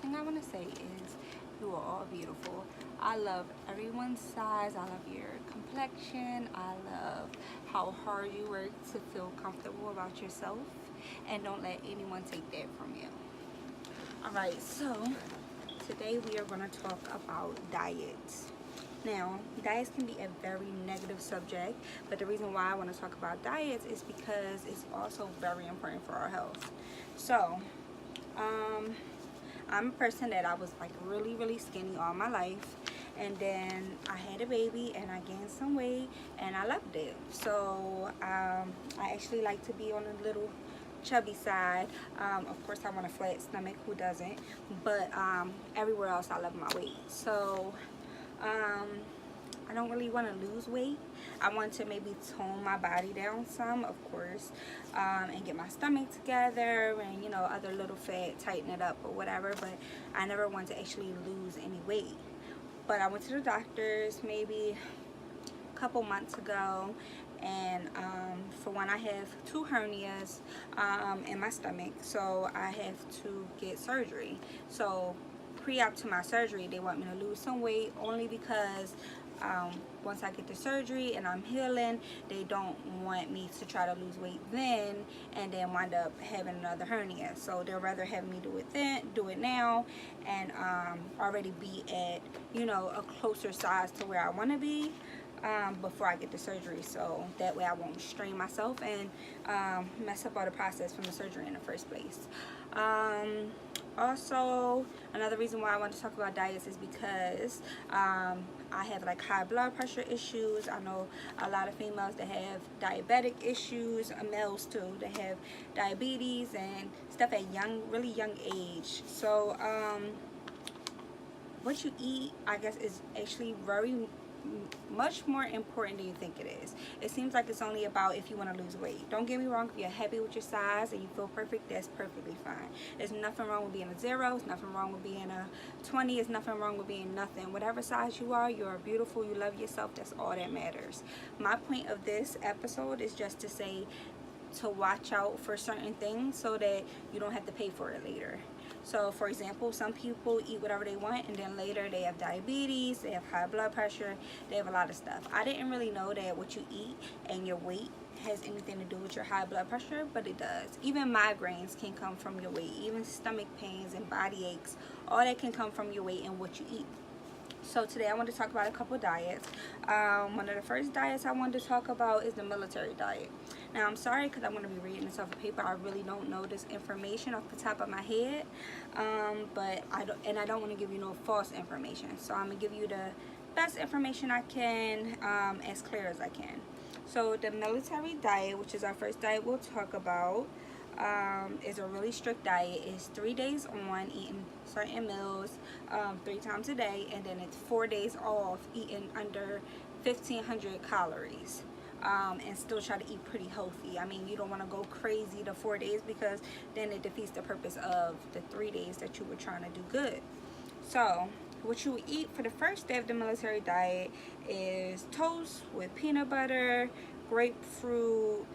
thing I want to say is you are all beautiful. I love everyone's size. I love your complexion. I love how hard you work to feel comfortable about yourself. And don't let anyone take that from you. Alright, so today we are going to talk about diets. Now, diets can be a very negative subject, but the reason why I want to talk about diets is because it's also very important for our health. So, I'm a person that I was like really skinny all my life, and then I had a baby and I gained some weight and I loved it. So I actually like to be on a little chubby side. Of course I want a flat stomach, who doesn't? But everywhere else I love my weight. So I don't really want to lose weight. I want to maybe tone my body down some, of course, and get my stomach together and, you know, other little fat, tighten it up or whatever. But I never want to actually lose any weight. But I went to the doctors maybe a couple months ago, and for one, I have 2 hernias in my stomach, so I have to get surgery. So pre-op to my surgery, they want me to lose some weight only because once I get the surgery and I'm healing, they don't want me to try to lose weight then and then wind up having another hernia. So they'll rather have me do it now, and already be at, you know, a closer size to where I want to be before I get the surgery, so that way I won't strain myself and mess up all the process from the surgery in the first place. Also, another reason why I want to talk about diets is because I have like high blood pressure issues. I know a lot of females that have diabetic issues, males too, that have diabetes and stuff at really young age. So what you eat, I guess, is actually much more important than you think it is. It seems like it's only about if you want to lose weight. Don't get me wrong, if you're happy with your size and you feel perfect, that's perfectly fine. There's nothing wrong with being a 0, there's nothing wrong with being a 20, there's nothing wrong with being nothing. Whatever size you are beautiful, you love yourself, that's all that matters. My point of this episode is just to say to watch out for certain things so that you don't have to pay for it later. So for example, some people eat whatever they want and then later they have diabetes, they have high blood pressure, they have a lot of stuff. I didn't really know that what you eat and your weight has anything to do with your high blood pressure, but it does. Even migraines can come from your weight, even stomach pains and body aches, all that can come from your weight and what you eat. So today I want to talk about a couple diets. One of the first diets I wanted to talk about is the military diet. Now I'm sorry because I'm going to be reading this off of paper. I really don't know this information off the top of my head, but I don't want to give you no false information. So I'm going to give you the best information I can, as clear as I can. So the military diet, which is our first diet we'll talk about, is a really strict diet. It's 3 days on, eating certain meals 3 times a day, and then it's 4 days off, eating under 1,500 calories, and still try to eat pretty healthy. I mean, you don't want to go crazy the 4 days because then it defeats the purpose of the 3 days that you were trying to do good. So what you eat for the first day of the military diet is toast with peanut butter, grapefruit,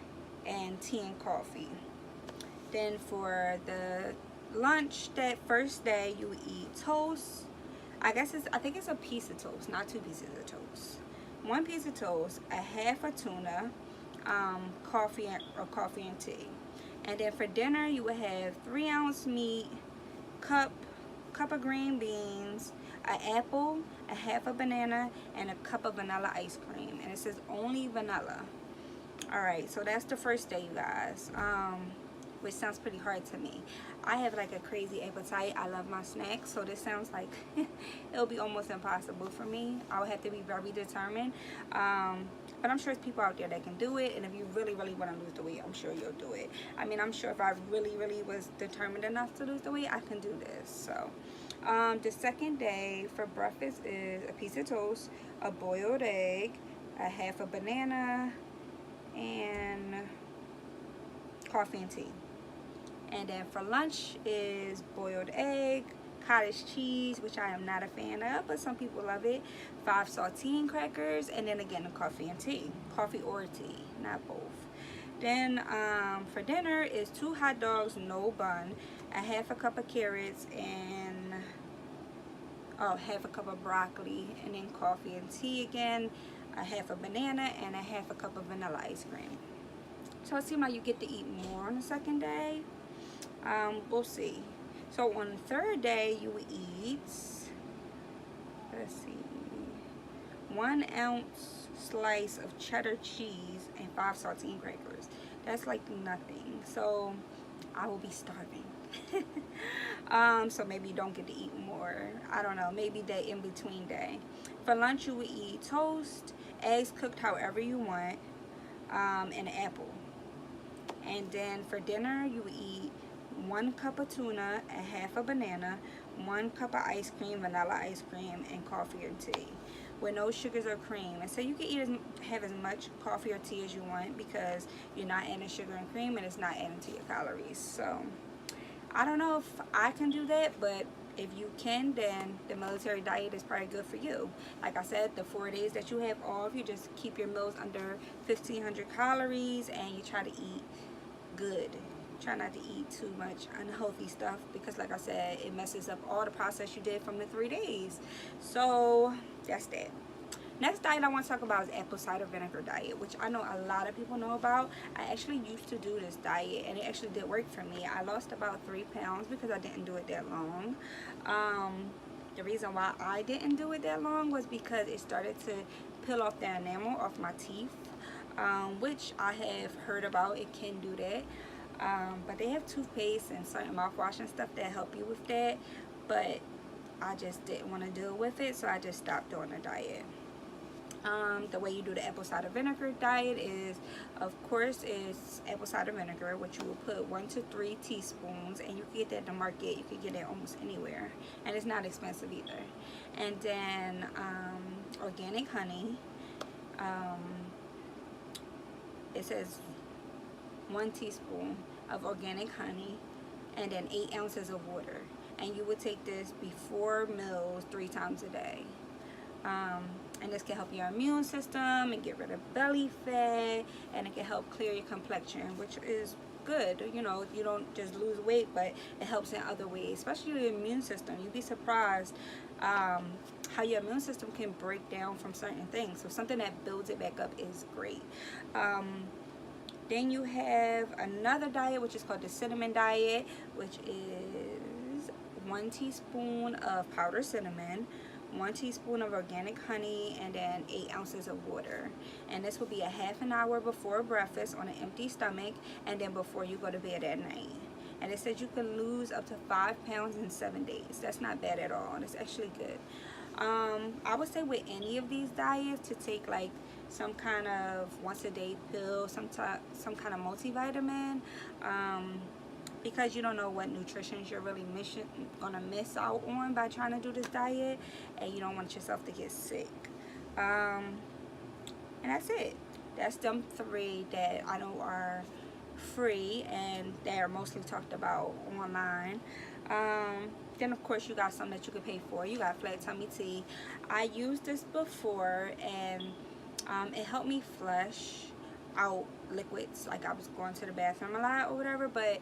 and tea and coffee. Then for the lunch that first day, you eat toast. I think it's a piece of toast, not 2 pieces of toast. 1 piece of toast, a half a tuna, coffee and tea. And then for dinner, you would have 3-ounce meat, cup of green beans, an apple, a half a banana, and a cup of vanilla ice cream. And it says only vanilla. Alright, so that's the first day, you guys. Which sounds pretty hard to me. I have like a crazy appetite. I love my snacks, so this sounds like it'll be almost impossible for me. I would have to be very determined. But I'm sure there's people out there that can do it, and if you really want to lose the weight, I'm sure you'll do it. I mean, I'm sure if I really was determined enough to lose the weight, I can do this. So the second day for breakfast is a piece of toast, a boiled egg, a half a banana, and coffee and tea. And then for lunch is boiled egg, cottage cheese, which I am not a fan of, but some people love it, 5 saltine crackers, and then again a coffee and tea. Coffee or tea, not both. Then for dinner is 2 hot dogs, no bun, a half a cup of carrots, and half a cup of broccoli, and then coffee and tea again, a half a banana, and a half a cup of vanilla ice cream. So it seems like you get to eat more on the second day. We'll see. So on the third day, you would eat, let's see, 1 ounce slice of cheddar cheese and 5 saltine crackers. That's like nothing. So I will be starving. So maybe you don't get to eat more. I don't know. Maybe that in between day. For lunch, you would eat toast, eggs cooked however you want, and an apple. And then for dinner, you would eat 1 cup of tuna, a half a banana, 1 cup of ice cream, vanilla ice cream, and coffee or tea with no sugars or cream. And so you can have as much coffee or tea as you want because you're not adding sugar and cream, and it's not adding to your calories. So I don't know if I can do that, but if you can, then the military diet is probably good for you. Like I said, the 4 days that you have off, you just keep your meals under 1,500 calories, and you try to eat good. Try not to eat too much unhealthy stuff because, like I said, it messes up all the process you did from the 3 days. So that's that. Next diet I want to talk about is apple cider vinegar diet, which I know a lot of people know about. I actually used to do this diet, and it actually did work for me. I lost about 3 pounds because I didn't do it that long. The reason why I didn't do it that long was because it started to peel off the enamel off my teeth, which I have heard about. It can do that. But they have toothpaste and certain mouthwash and stuff that help you with that. But I just didn't want to deal with it, so I just stopped doing the diet. The way you do the apple cider vinegar diet is, of course, is apple cider vinegar, which you will put 1 to 3 teaspoons, and you can get that at the market. You can get it almost anywhere, and it's not expensive either. And then organic honey. It says 1 teaspoon of organic honey, and then 8 ounces of water. And you would take this before meals 3 times a day. And this can help your immune system and get rid of belly fat, and it can help clear your complexion, which is good. You know, you don't just lose weight, but it helps in other ways, especially your immune system. You'd be surprised how your immune system can break down from certain things. So something that builds it back up is great. Then you have another diet, which is called the cinnamon diet, which is 1 teaspoon of powdered cinnamon, 1 teaspoon of organic honey, and then 8 ounces of water. And this will be a half an hour before breakfast on an empty stomach, and then before you go to bed at night. And it says you can lose up to 5 pounds in 7 days. That's not bad at all. It's actually good. I would say with any of these diets to take like some kind of once a day pill, some kind of multivitamin, because you don't know what nutrition you're really gonna miss out on by trying to do this diet, and you don't want yourself to get sick. And that's it. That's them 3 that I know are free and they are mostly talked about online. Then of course you got some that you can pay for. You got flat tummy tea. I used this before, and it helped me flush out liquids, like I was going to the bathroom a lot or whatever, but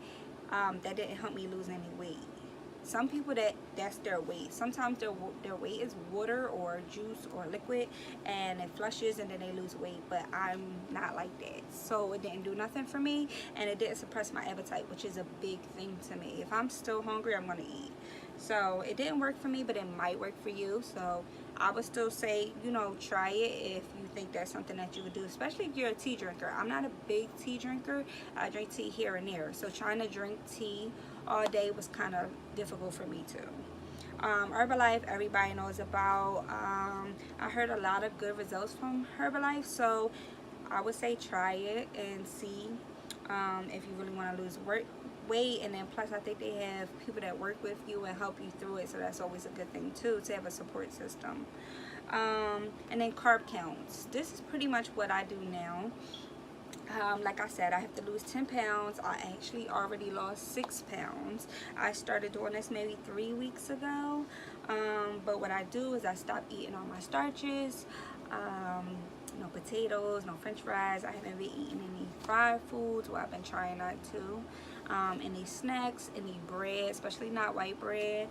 that didn't help me lose any weight. Some people that's their weight. Sometimes their weight is water or juice or liquid, and it flushes and then they lose weight, but I'm not like that. So it didn't do nothing for me, and it didn't suppress my appetite, which is a big thing to me. If I'm still hungry, I'm gonna eat. So it didn't work for me, but it might work for you. So I would still say, you know, try it if you think that's something that you would do, especially if you're a tea drinker. I'm not a big tea drinker. I drink tea here and there. So trying to drink tea all day was kind of difficult for me too. Herbalife, everybody knows about. I heard a lot of good results from Herbalife, so I would say try it and see if you really want to lose weight. And then plus I think they have people that work with you and help you through it, so that's always a good thing too, to have a support system. And then carb counts. This is pretty much what I do now. Like I said, I have to lose 10 pounds. I actually already lost 6 pounds. I started doing this maybe 3 weeks ago. But what I do is I stop eating all my starches. No potatoes, no french fries. I haven't been eating any fried foods. Well, I've been trying not to. Any snacks, any bread, especially not white bread.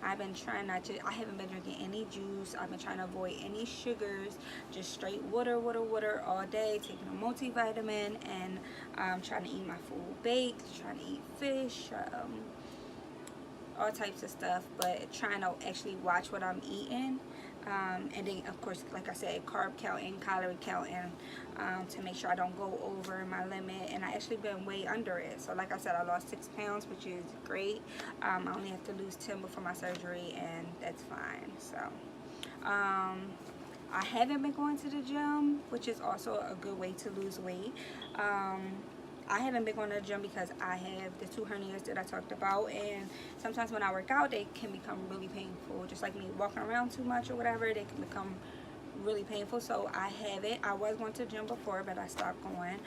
I've been trying not to, I haven't been drinking any juice. I've been trying to avoid any sugars, just straight water all day, taking a multivitamin, and trying to eat my food baked, trying to eat fish, all types of stuff, but trying to actually watch what I'm eating. And then of course, like I said, carb counting, calorie counting, to make sure I don't go over my limit. And I actually been way under it. So like I said, I lost 6 pounds, which is great. I only have to lose 10 before my surgery, and that's fine. So I haven't been going to the gym, which is also a good way to lose weight. I haven't been going to the gym because I have the 2 hernias that I talked about, and sometimes when I work out, they can become really painful. Just like me walking around too much or whatever, they can become really painful. So I haven't. I was going to the gym before, but I stopped going.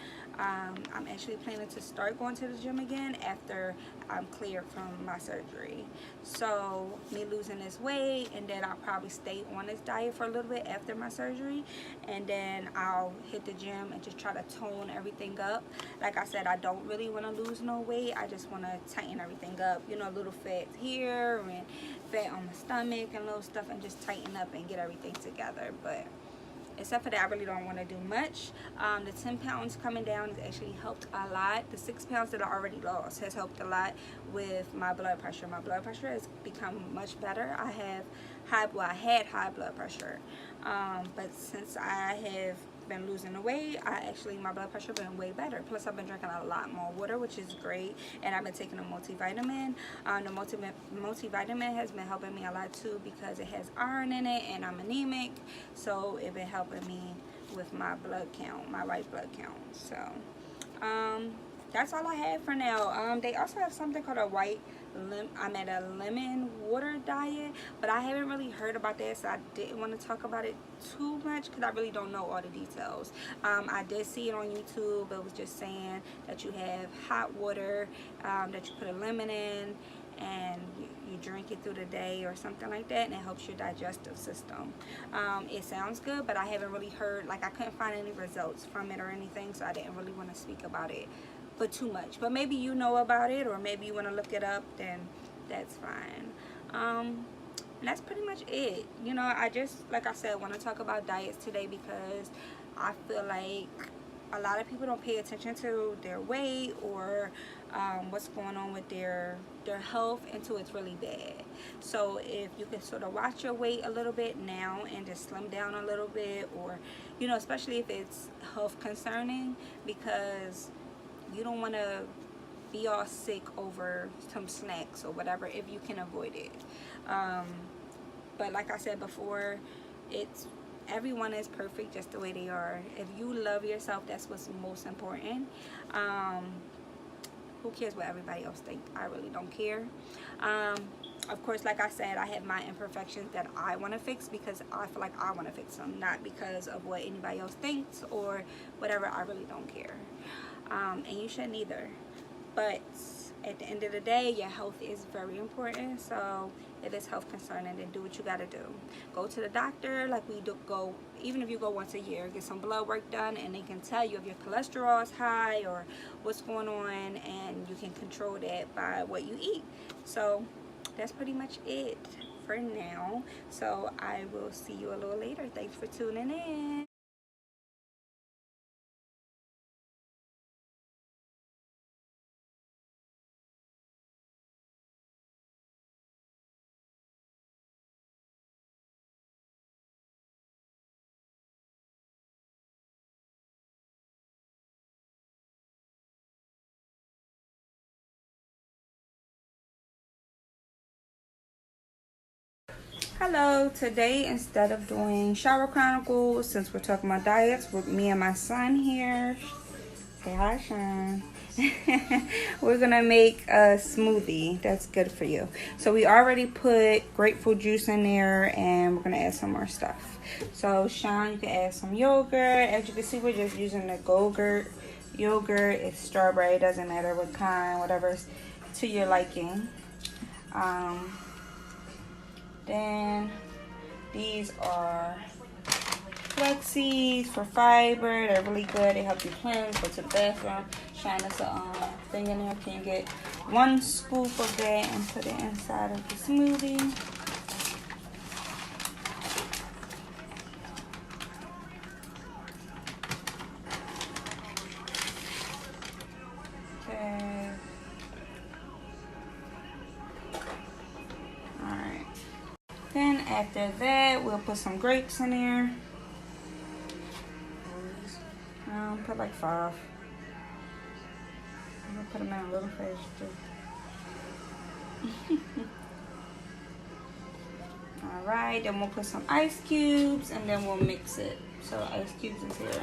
I'm actually planning to start going to the gym again after I'm cleared from my surgery. So me losing this weight, and then I'll probably stay on this diet for a little bit after my surgery, and then I'll hit the gym and just try to tone everything up. Like I said, I don't really want to lose no weight. I just want to tighten everything up, you know, little fat here and fat on my stomach and little stuff, and just tighten up and get everything together. But except for that, I really don't want to do much. The 10 pounds coming down has actually helped a lot. The 6 pounds that I already lost has helped a lot with my blood pressure. My blood pressure has become much better. I had high blood pressure, but since I have been losing the weight, my blood pressure been way better. Plus I've been drinking a lot more water, which is great, and I've been taking a multivitamin. The multivitamin has been helping me a lot too, because it has iron in it, and I'm anemic, so it's been helping me with my blood count, my white blood count. So that's all I have for now. They also have something called I'm at a lemon water diet, but I haven't really heard about that, so I didn't want to talk about it too much because I really don't know all the details. I did see it on YouTube. It was just saying that you have hot water, that you put a lemon in, and you drink it through the day or something like that, and it helps your digestive system. It sounds good, but I haven't really heard, like I couldn't find any results from it or anything, so I didn't really want to speak about it but too much. But maybe you know about it, or maybe you want to look it up, then that's fine. And that's pretty much it. You know, I just, like I said, want to talk about diets today because I feel like a lot of people don't pay attention to their weight or what's going on with their health until it's really bad. So if you can sort of watch your weight a little bit now and just slim down a little bit, or, you know, especially if it's health concerning, because you don't want to be all sick over some snacks or whatever if you can avoid it. But like I said before, everyone is perfect just the way they are. If you love yourself, that's what's most important. Who cares what everybody else thinks? I really don't care. Of course, like I said, I have my imperfections that I want to fix because I feel like I want to fix them, not because of what anybody else thinks or whatever. I really don't care. And you shouldn't either. But at the end of the day, your health is very important. So if it's health concerning, then do what you got to do. Go to the doctor, like we do go, even if you go once a year, get some blood work done, and they can tell you if your cholesterol is high or what's going on, and you can control that by what you eat. So that's pretty much it for now. So I will see you a little later. Thanks for tuning in. Hello, today instead of doing shower chronicles, since we're talking about diets with me and my son here, say hi Sean. We're gonna make a smoothie that's good for you. So we already put grapefruit juice in there, and we're gonna add some more stuff. So Sean, you can add some yogurt. As you can see, we're just using the Go-Gurt yogurt. It's strawberry, it doesn't matter what kind, whatever's to your liking. Then these are flax seeds for fiber. They're really good. They help you cleanse, go to the bathroom, shine us thing in there. You can get 1 scoop of that and put it inside of the smoothie. Okay. Alright. Then after that, we'll put some grapes in there. Put like 5. I'm gonna put them in a little faster. Alright, then we'll put some ice cubes and then we'll mix it. So ice cubes is here.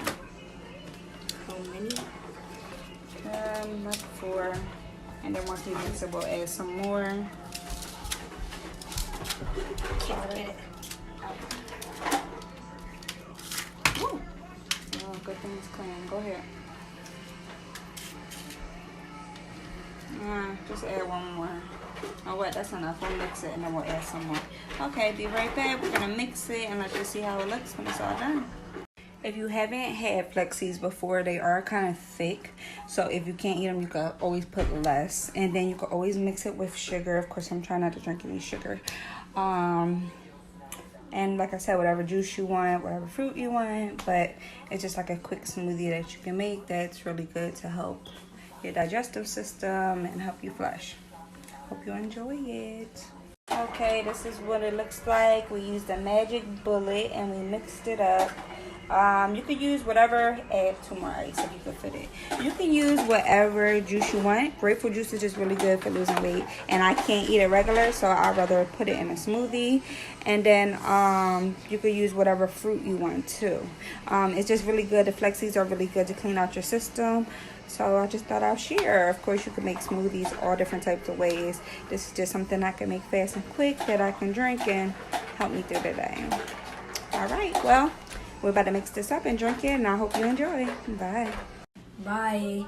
How many? Like 4. And then once we mix it, we'll add some more. Get it. Woo. Oh, good thing it's clean. Go ahead. Just add 1 more. Oh, what? That's enough. We'll mix it and then we'll add some more. Okay, be right back. We're gonna mix it and let you see how it looks when it's all done. If you haven't had Flexies before, they are kind of thick. So if you can't eat them, you can always put less. And then you can always mix it with sugar. Of course, I'm trying not to drink any sugar. And like I said, whatever juice you want, whatever fruit you want. But it's just like a quick smoothie that you can make that's really good to help your digestive system and help you flush. Hope you enjoy it. Okay, this is what it looks like. We used a magic bullet and we mixed it up. You could use whatever, add 2 more ice if you could fit it. You can use whatever juice you want. Grapefruit juice is just really good for losing weight. And I can't eat it regular, so I'd rather put it in a smoothie. And then you could use whatever fruit you want too. It's just really good. The Flexies are really good to clean out your system. So I just thought I'll share. Of course, you can make smoothies all different types of ways. This is just something I can make fast and quick that I can drink and help me through the day. All right, well, we're about to mix this up and drink it, and I hope you enjoy. Bye. Bye.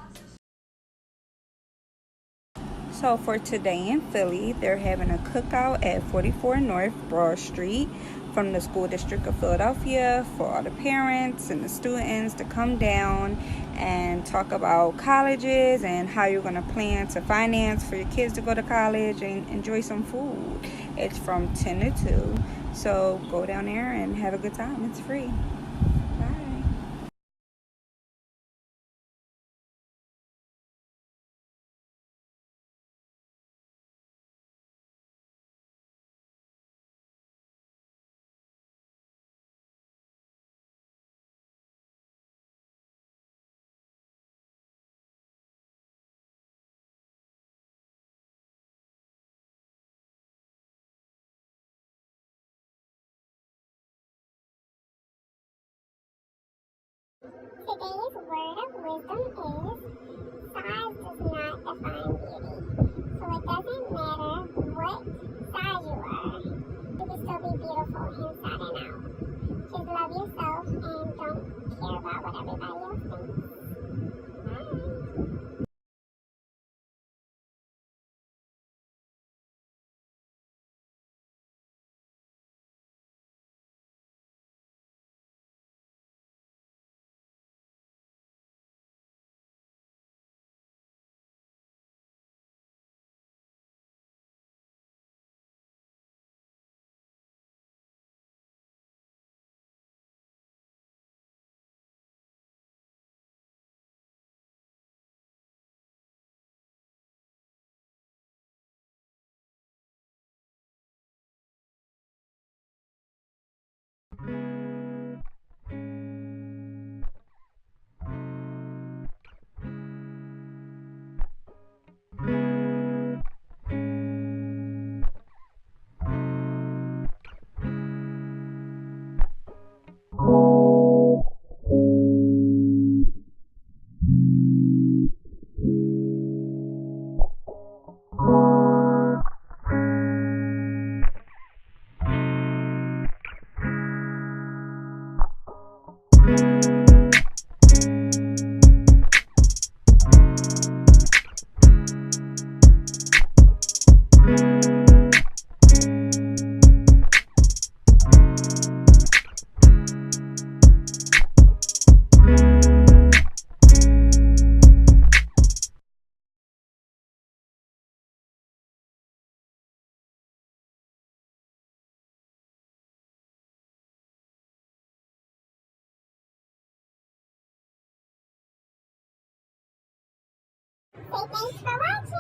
So for today in Philly, they're having a cookout at 44 North Broad Street from the School District of Philadelphia for all the parents and the students to come down and talk about colleges and how you're going to plan to finance for your kids to go to college and enjoy some food. It's from 10 to 2. So go down there and have a good time. It's free. Today's word of wisdom is size does not define beauty. So it doesn't matter what size you are. You can still be beautiful inside and out. Just love yourself and don't care about what everybody else thinks. Say thanks for watching.